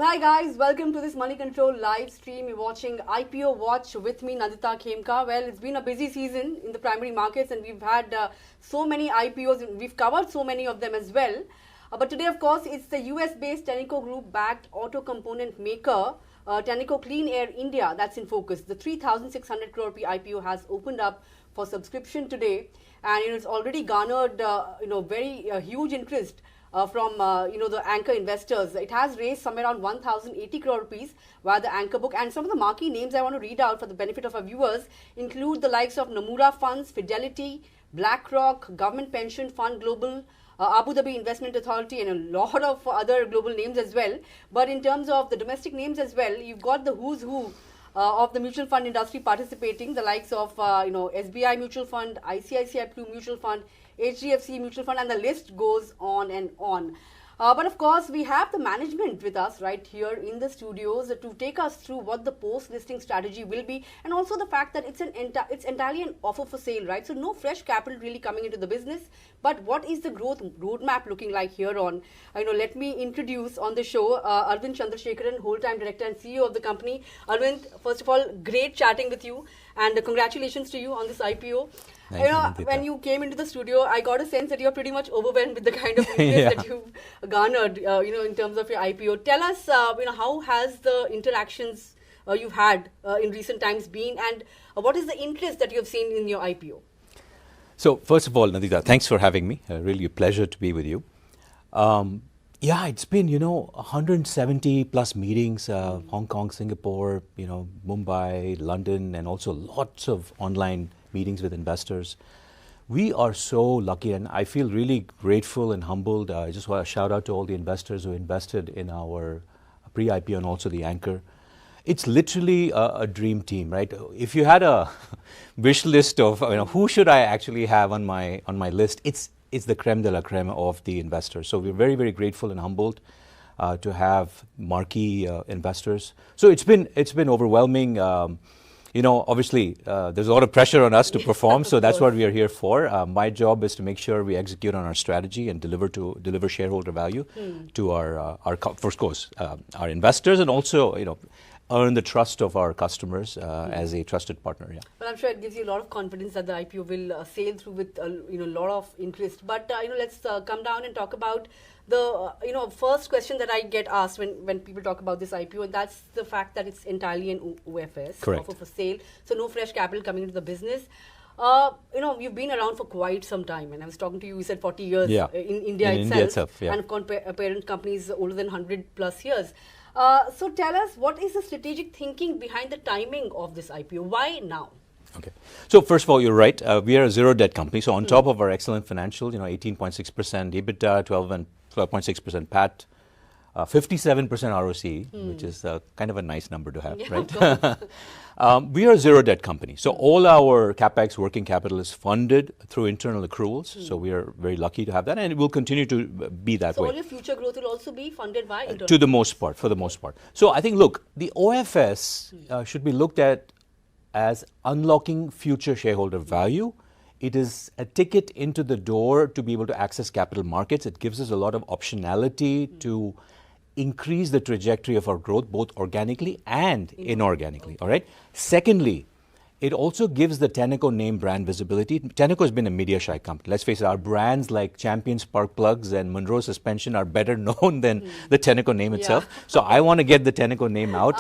Hi guys, welcome to this Money Control live stream. You're watching IPO Watch with me, Nandita Khemka. Well, it's been a busy season in the primary markets and we've had so many IPOs. We've covered so many of them as well. But today, of course, it's the US-based Tenneco Group backed auto component maker, Tenneco Clean Air India, that's in focus. The 3,600 crore rupee IPO has opened up for subscription today, and it's already garnered very huge interest from the anchor investors. It has raised somewhere around 1,080 crore rupees via the anchor book, and some of the marquee names I want to read out for the benefit of our viewers include the likes of Nomura Funds, Fidelity, BlackRock, Government Pension Fund Global, Abu Dhabi Investment Authority, and a lot of other global names as well. But in terms of the domestic names as well, you've got the who's who of the mutual fund industry participating, the likes of SBI Mutual Fund, ICICI Mutual Fund, HDFC Mutual Fund, and the list goes on and on. But of course, we have the management with us right here in the studios to take us through what the post-listing strategy will be, and also the fact that it's entirely an offer for sale, right? So no fresh capital really coming into the business. But what is the growth roadmap looking like here on? Let me introduce on the show Arvind Chandrasekharan, whole-time director and CEO of the company. Arvind, first of all, great chatting with you, and congratulations to you on this IPO. When you came into the studio, I got a sense that you're pretty much overwhelmed with the kind of interest that you've garnered, in terms of your IPO. Tell us, how has the interactions you've had in recent times been, and what is the interest that you've seen in your IPO? So, first of all, Nandita, thanks for having me. Really a pleasure to be with you. It's been, 170 plus meetings, Hong Kong, Singapore, Mumbai, London, and also lots of online meetings with investors. We are so lucky, and I feel really grateful and humbled. I just want to shout out to all the investors who invested in our pre-IPO and also the anchor. It's literally a dream team, right? If you had a wish list of who should I actually have on my list, it's the creme de la creme of the investors. So we're very, very grateful and humbled to have marquee investors. So it's been overwhelming. Obviously, there's a lot of pressure on us to perform, so that's what we are here for. My job is to make sure we execute on our strategy and deliver shareholder value to our investors, and also earn the trust of our customers as a trusted partner. Yeah. Well, I'm sure it gives you a lot of confidence that the IPO will sail through with a lot of interest. But let's come down and talk about the first question that I get asked when people talk about this IPO, and that's the fact that it's entirely an OFS, Correct. Offer for sale, so no fresh capital coming into the business. You've been around for quite some time, and I was talking to you. You said 40 years in India itself, yeah. And of course, parent companies older than 100 plus years. So tell us, what is the strategic thinking behind the timing of this IPO? Why now? Okay. So first of all, you're right. We are a zero debt company. So on top of our excellent financials, 18.6% EBITDA, 12.6% PAT, 57% ROCE, which is kind of a nice number to have, right? We are a zero debt company. So all our CapEx working capital is funded through internal accruals. So we are very lucky to have that, and it will continue to be that way. So all your future growth will also be funded by internal to the most part, for the most part. So I think, look, the OFS should be looked at as unlocking future shareholder value. It is a ticket into the door to be able to access capital markets. It gives us a lot of optionality to increase the trajectory of our growth, both organically and inorganically. All right. Secondly, it also gives the Tenneco name brand visibility. Tenneco has been a media shy company. Let's face it, our brands like Champion Spark Plugs and Monroe Suspension are better known than the Tenneco name itself. So I want to get the Tenneco name out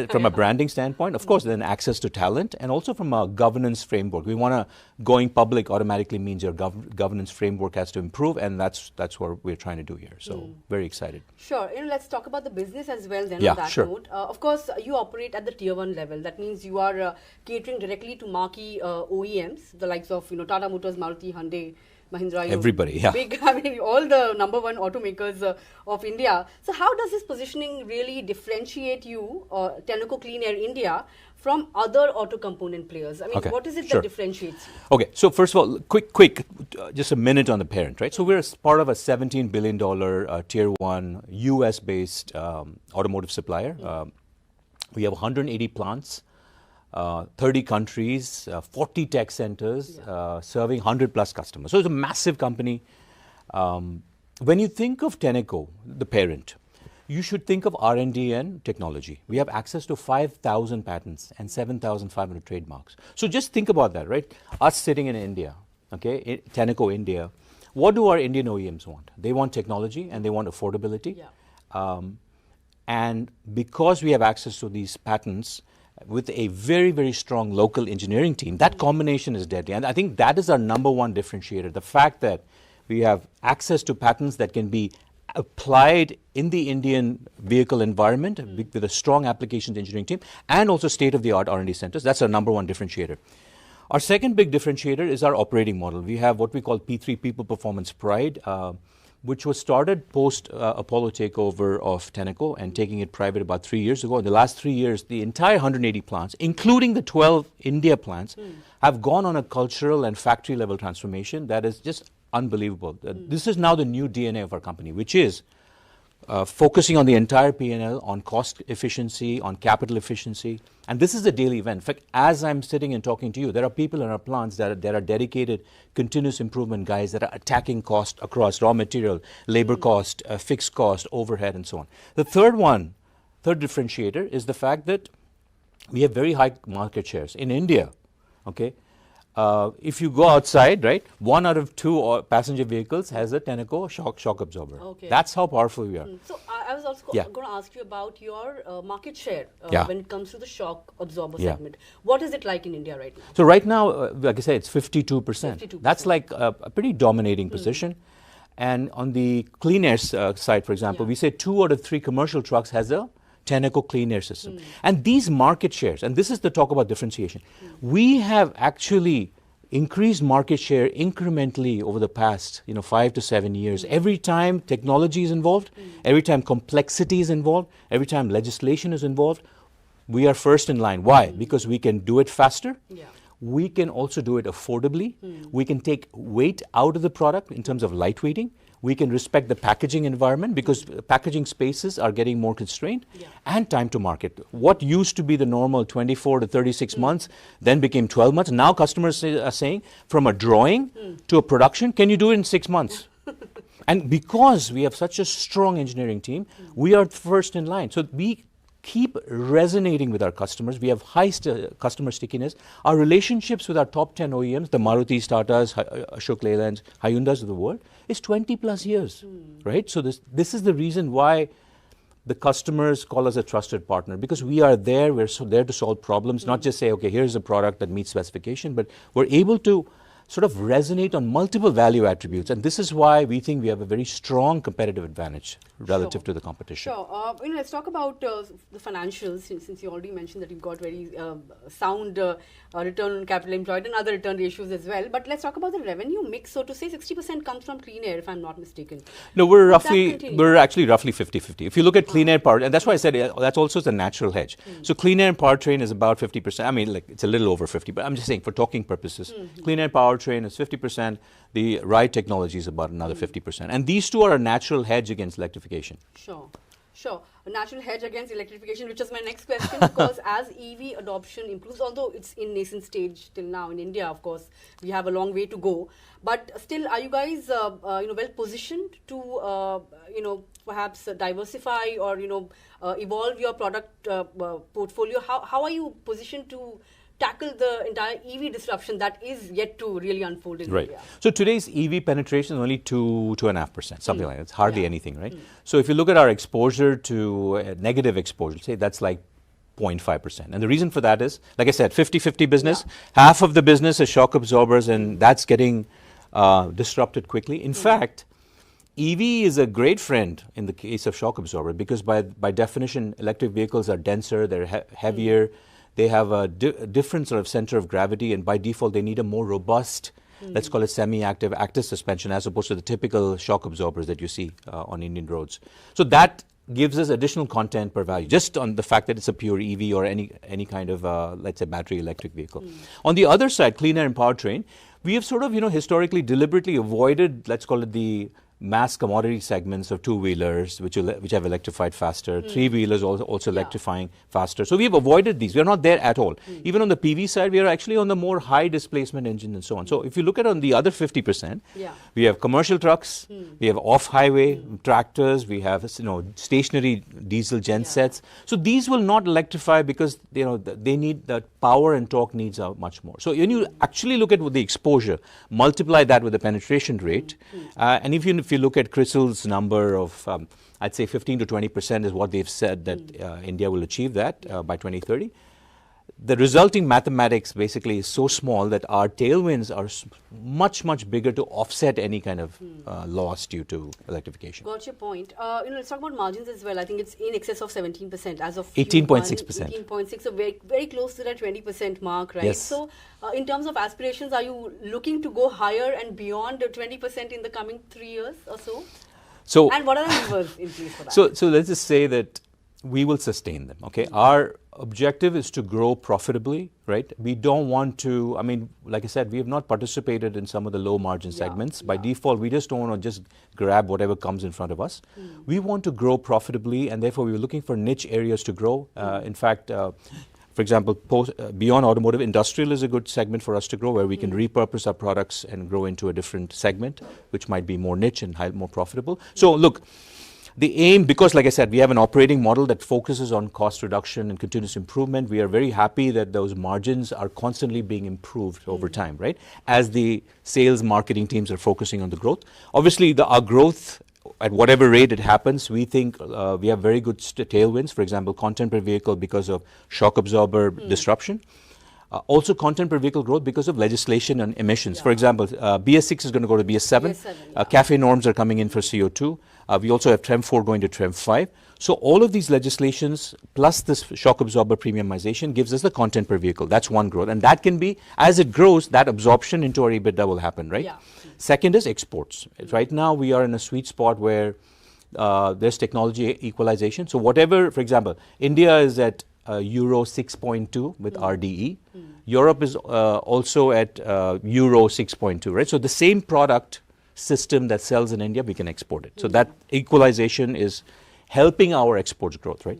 from a branding standpoint. Of course, then access to talent, and also from a governance framework. We want to, going public automatically means your governance framework has to improve, and that's what we're trying to do here. So very excited. Sure. Let's talk about the business as well then on that note. Of course, you operate at the tier 1 level. That means you are catering directly to marquee OEMs, the likes of Tata Motors, Maruti, Hyundai, Mahindra. Everybody, yeah. Big, all the number 1 automakers of India. So how does this positioning really differentiate you, Tenneco Clean Air India, from other auto component players? I mean, what is it that differentiates you? Okay, so first of all, quick, just a minute on the parent, right? So we're part of a $17 billion tier 1 US-based automotive supplier. We have 180 plants. 30 countries, 40 tech centers, serving 100 plus customers. So it's a massive company. When you think of Tenneco, the parent, You should think of R&D and technology. We have access to 5,000 patents and 7,500 trademarks. So just think about that, right? Us sitting in India, okay, Tenneco India. What do our Indian OEMs want? They want technology and they want affordability. Yeah. And because we have access to these patents with a very, very strong local engineering team, that combination is deadly. And I think that is our number one differentiator. The fact that we have access to patents that can be applied in the Indian vehicle environment with a strong applications engineering team and also state-of-the-art R&D centers. That's our number one differentiator. Our second big differentiator is our operating model. We have what we call P3, People Performance Pride, which was started post Apollo takeover of Tenneco and taking it private about 3 years ago. In the last 3 years, the entire 180 plants, including the 12 India plants, have gone on a cultural and factory level transformation that is just unbelievable. This is now the new DNA of our company, which is focusing on the entire P&L, on cost efficiency, on capital efficiency. And this is a daily event. In fact, as I'm sitting and talking to you, there are people in our plants that are dedicated continuous improvement guys that are attacking cost across raw material, labor cost, fixed cost, overhead, and so on. The third differentiator is the fact that we have very high market shares. In India, okay, if you go outside, right, 1 out of 2 passenger vehicles has a Tenneco shock absorber. Okay. That's how powerful we are. So I was also Yeah. going to ask you about your market share Yeah. when it comes to the shock absorber Yeah. segment. What is it like in India right now? So right now, like I said, it's 52%. 52%. That's like a pretty dominating position. And on the clean air side, for example, Yeah. we say 2 out of 3 commercial trucks has a Tenneco Clean Air system. And these market shares, and this is the talk about differentiation, we have actually increased market share incrementally over the past 5 to 7 years. Every time technology is involved, every time complexity is involved, every time legislation is involved, we are first in line. Why? Because we can do it faster. Yeah. We can also do it affordably. We can take weight out of the product in terms of lightweighting. We can respect the packaging environment because packaging spaces are getting more constrained, and time to market. What used to be the normal 24 to 36 months then became 12 months. Now customers are saying from a drawing to a production, can you do it in 6 months? And because we have such a strong engineering team, we are first in line. So we keep resonating with our customers. We have high customer stickiness. Our relationships with our top 10 OEMs, the Marutis, Tatas, Ashok Leylands, Hyundais of the world, is 20 plus years, right? So this is the reason why the customers call us a trusted partner, because we are there, we're there to solve problems, not just say, okay, here's a product that meets specification, but we're able to sort of resonate on multiple value attributes. And this is why we think we have a very strong competitive advantage relative to the competition. Sure. Let's talk about the financials, since you already mentioned that you've got very sound return on capital employed and other return ratios as well. But let's talk about the revenue mix. So to say 60% comes from clean air, if I'm not mistaken. No, we're actually roughly 50-50. If you look at clean air power, and that's why I said that's also the natural hedge. So clean air and powertrain is about 50%. I mean, like it's a little over 50, but I'm just saying for talking purposes, clean air powertrain is 50%. The ride technology is about another 50%. And these two are a natural hedge against electrification. Sure. A natural hedge against electrification, which is my next question, because as EV adoption improves, although it's in nascent stage till now in India, of course, we have a long way to go. But still, are you guys, well positioned to, perhaps diversify or, evolve your product portfolio? How are you positioned to tackle the entire EV disruption that is yet to really unfold in India? So today's EV penetration is only 2.5%, something like that. It's hardly anything, right? So if you look at our exposure to negative exposure, say that's like 0.5%. And the reason for that is, like I said, 50-50 business. Half of the business is shock absorbers, and that's getting disrupted quickly. In fact, EV is a great friend in the case of shock absorber because by definition, electric vehicles are denser, they're heavier, they have a different sort of center of gravity, and by default, they need a more robust, let's call it semi-active, active suspension, as opposed to the typical shock absorbers that you see on Indian roads. So that gives us additional content per value, just on the fact that it's a pure EV or any kind of, let's say, battery electric vehicle. On the other side, clean air and powertrain, we have sort of, historically, deliberately avoided, let's call it the mass commodity segments of two-wheelers, which have electrified faster, three-wheelers also electrifying faster. So we've avoided these. We're not there at all. Even on the PV side, we are actually on the more high displacement engine and so on. So if you look at on the other 50%, we have commercial trucks, we have off-highway tractors, we have stationary diesel gensets. So these will not electrify because they need the power and torque needs are much more. So when you actually look at the exposure, multiply that with the penetration rate, and if you look at CRISIL's number of, I'd say 15 to 20% is what they've said that India will achieve that by 2030. The resulting mathematics basically is so small that our tailwinds are much, much bigger to offset any kind of loss due to electrification. Got your point. Let's talk about margins as well. I think it's in excess of 17% as of 18.6%. 18.6%, so very, very close to that 20% mark, right? Yes. So in terms of aspirations, are you looking to go higher and beyond 20% in the coming 3 years or so? And what are the levers in place for that? So let's just say that we will sustain them, okay? Our objective is to grow profitably, right? We don't want to, like I said, we have not participated in some of the low margin segments. By default, we just don't want to just grab whatever comes in front of us. We want to grow profitably, and therefore we're looking for niche areas to grow. In fact, for example, beyond automotive, industrial is a good segment for us to grow, where we can repurpose our products and grow into a different segment, which might be more niche and more profitable. So look, the aim, because like I said, we have an operating model that focuses on cost reduction and continuous improvement. We are very happy that those margins are constantly being improved over time, right? As the sales marketing teams are focusing on the growth. Obviously, our growth, at whatever rate it happens, we think we have very good tailwinds. For example, content per vehicle because of shock absorber disruption. Also content per vehicle growth because of legislation and emissions. For example, BS6 is going to go to BS7. CAFE norms are coming in for CO2. We also have TREM 4 going to TREM 5. So all of these legislations plus this shock absorber premiumization gives us the content per vehicle. That's one growth. And that can be, as it grows, that absorption into our EBITDA will happen, right? Second is exports. Right now we are in a sweet spot where there's technology equalization. So whatever, for example, India is at Euro 6.2 with RDE. Europe is also at Euro 6.2, right? So the same product system that sells in India, we can export it. So that equalization is helping our exports growth, right?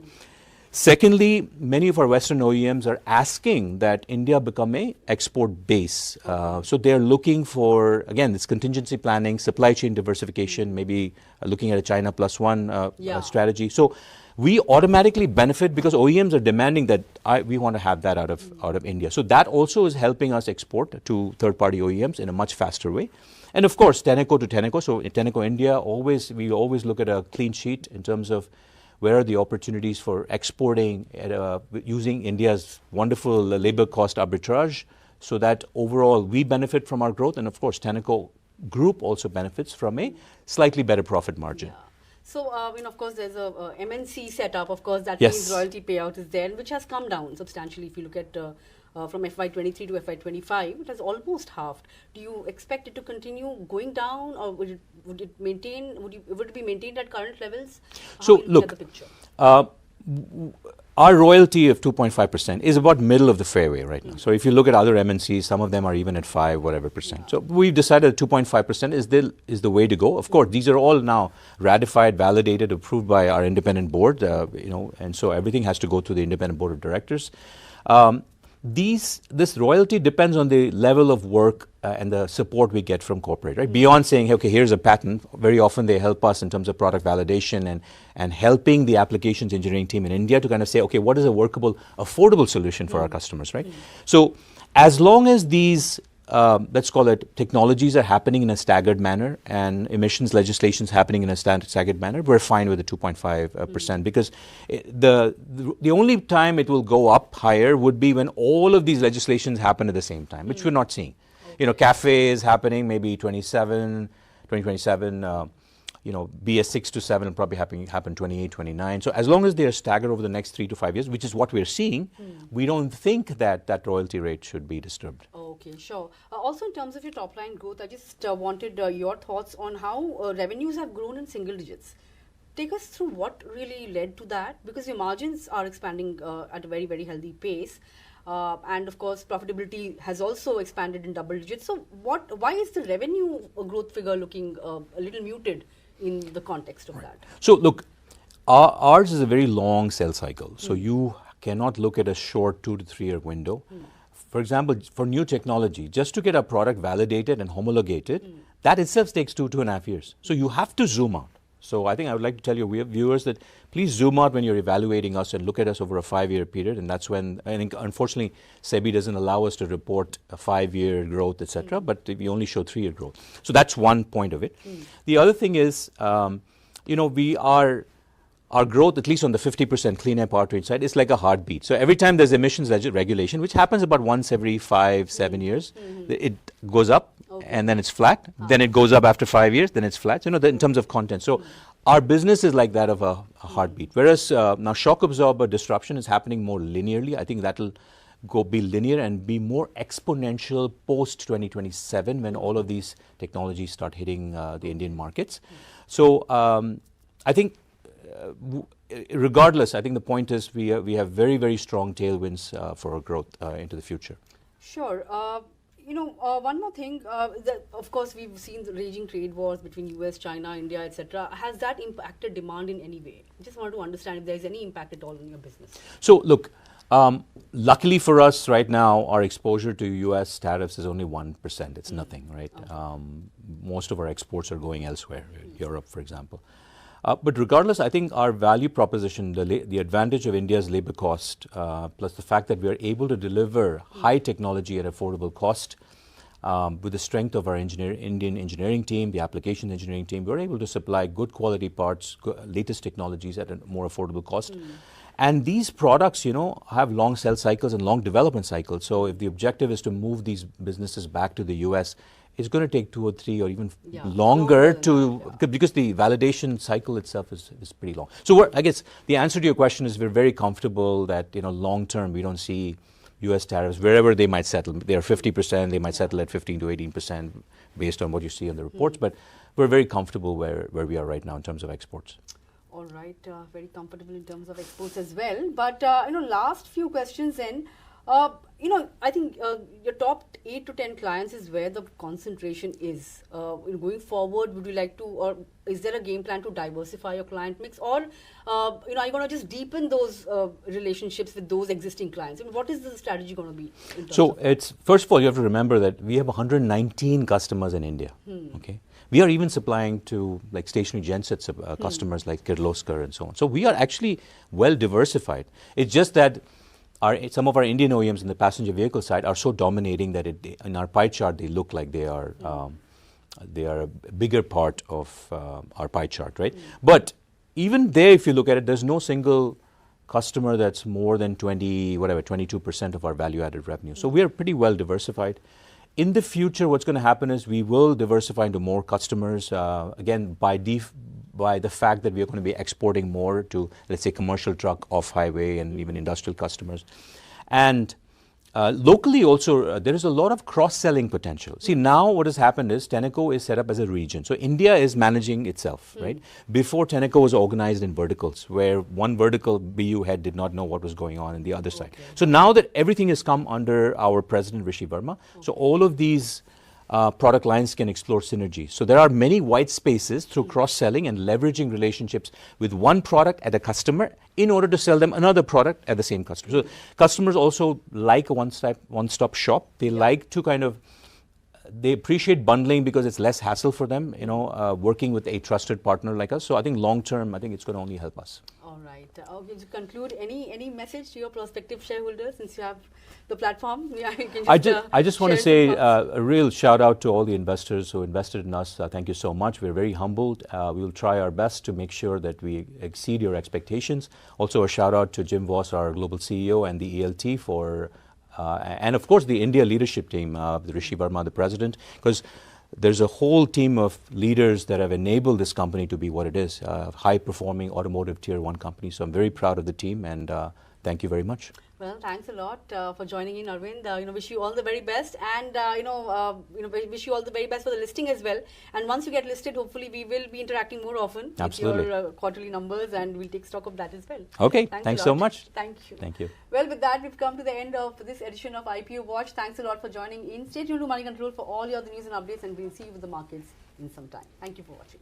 Secondly, many of our Western OEMs are asking that India become a export base. So they're looking for, again, this contingency planning, supply chain diversification, maybe looking at a China plus one strategy. So we automatically benefit because OEMs are demanding that we want to have that out of India. So that also is helping us export to third-party OEMs in a much faster way. And of course, Tenneco to Tenneco. So in Tenneco India, we always look at a clean sheet in terms of where are the opportunities for exporting using India's wonderful labor cost arbitrage, so that overall we benefit from our growth. And of course, Tenneco Group also benefits from a slightly better profit margin. So, of course, there's a MNC setup, of course, that means royalty payout is there, which has come down substantially. If you look at from FY23 to FY25, it has almost halved. Do you expect it to continue going down, or would it be maintained at current levels? So, look, our royalty of 2.5% is about middle of the fairway right now. So if you look at other MNCs, some of them are even at 5, whatever percent. So we've decided 2.5% is the way to go. Of course, these are all now ratified, validated, approved by our independent board, and so everything has to go through the independent board of directors. This royalty depends on the level of work and the support we get from corporate, right? Beyond saying, hey, okay, here's a patent, very often they help us in terms of product validation and helping the applications engineering team in India to kind of say, okay, what is a workable, affordable solution for our customers, right? So as long as these, let's call it, technologies are happening in a staggered manner and emissions legislations happening in a staggered manner, we're fine with the 2.5% because the only time it will go up higher would be when all of these legislations happen at the same time, which we're not seeing. CAFE is happening maybe 2027, BS6 to 7 will probably happen 28, 29. So as long as they are staggered over the next 3 to 5 years, which is what we're seeing, we don't think that royalty rate should be disturbed. Okay, sure. Also, in terms of your top line growth, I just wanted your thoughts on how revenues have grown in single digits. take us through what really led to that, because your margins are expanding at a very, very healthy pace. And of course, profitability has also expanded in double digits. So why is the revenue growth figure looking a little muted in the context of that? So look, ours is a very long sales cycle. So you cannot look at a short 2 to 3 year window. For example, for new technology, just to get a product validated and homologated, that itself takes 2.5 years. So you have to zoom out. So I think I would like to tell your viewers that please zoom out when you're evaluating us and look at us over a 5-year period. And that's when, I think, unfortunately, SEBI doesn't allow us to report a 5-year growth, etc. But we only show 3-year growth. So that's one point of it. The other thing is, our growth, at least on the 50% clean air powertrain side, is like a heartbeat. So every time there's emissions regulation, which happens about once every 5-7 years, it goes up. And then it's flat, then it goes up after 5 years, then it's flat, in terms of content. So our business is like that of a heartbeat. Whereas now shock absorber disruption is happening more linearly. I think that'll be linear and be more exponential post 2027 when all of these technologies start hitting the Indian markets. So I think regardless, I think the point is we have very, very strong tailwinds for our growth into the future. Sure. One more thing, of course, we've seen the raging trade wars between US, China, India, etc. Has that impacted demand in any way? I just want to understand if there's any impact at all on your business. So, look, luckily for us right now, our exposure to US tariffs is only 1%. It's nothing, right? Okay. Most of our exports are going elsewhere, Europe, for example. But regardless, I think our value proposition, the advantage of India's labor cost, plus the fact that we are able to deliver high technology at affordable cost, with the strength of our Indian engineering team, the application engineering team, we're able to supply good quality parts, latest technologies at a more affordable cost. And these products, have long sales cycles and long development cycles. So if the objective is to move these businesses back to the US, it's going to take 2 or 3 or even longer because the validation cycle itself is pretty long. So I guess the answer to your question is we're very comfortable that long term we don't see US tariffs wherever they might settle. They're 50%, they might settle at 15 to 18% based on what you see in the reports. But we're very comfortable where we are right now in terms of exports. All right, very comfortable in terms of exports as well. But last few questions then. I think your top 8 to 10 clients is where the concentration is. Going forward, would you like to, or is there a game plan to diversify your client mix, or are you going to just deepen those relationships with those existing clients? What is the strategy going to be? So it's, first of all, you have to remember that we have 119 customers in India. Okay, we are even supplying to like stationary gensets customers like Kirloskar and so on. So we are actually well diversified. It's just that some of our Indian OEMs in the passenger vehicle side are so dominating that in our pie chart they look like they are a bigger part of our pie chart, right? But even there, if you look at it, there's no single customer that's more than 22% of our value-added revenue. So we are pretty well diversified. In the future, what's going to happen is we will diversify into more customers, again, by the fact that we are going to be exporting more to, let's say, commercial truck, off-highway, and even industrial customers. And locally also, there is a lot of cross-selling potential. See, now what has happened is Tenneco is set up as a region. So India is managing itself, right? Before, Tenneco was organized in verticals, where one vertical BU head did not know what was going on in the other side. So now that everything has come under our president, Rishi Verma, so all of these product lines can explore synergy. So there are many white spaces through cross-selling and leveraging relationships with one product at a customer in order to sell them another product at the same customer. So customers also like a one-stop shop. They like to they appreciate bundling because it's less hassle for them, working with a trusted partner like us. So I think long-term, I think it's going to only help us. All right. Okay, to conclude, any message to your prospective shareholders since you have the platform? Yeah, you can I just want to say a real shout out to all the investors who invested in us. Thank you so much. We're very humbled. We will try our best to make sure that we exceed your expectations. Also a shout out to Jim Voss, our global CEO, and the ELT for, and of course the India leadership team, the Rishi Verma, the president, because there's a whole team of leaders that have enabled this company to be what it is, a high-performing automotive tier 1 company. So I'm very proud of the team, and Thank you very much. Well, thanks a lot for joining in, Arvind. Wish you all the very best, and wish you all the very best for the listing as well. And once you get listed, hopefully we will be interacting more often Absolutely. with your quarterly numbers, and we'll take stock of that as well. Okay, Thanks thanks a so lot. much. Thank you. Thank you. Well, with that, we've come to the end of this edition of IPO Watch. Thanks a lot for joining in. Stay tuned to Money Control for all your other news and updates, and we'll see you with the markets in some time. Thank you for watching.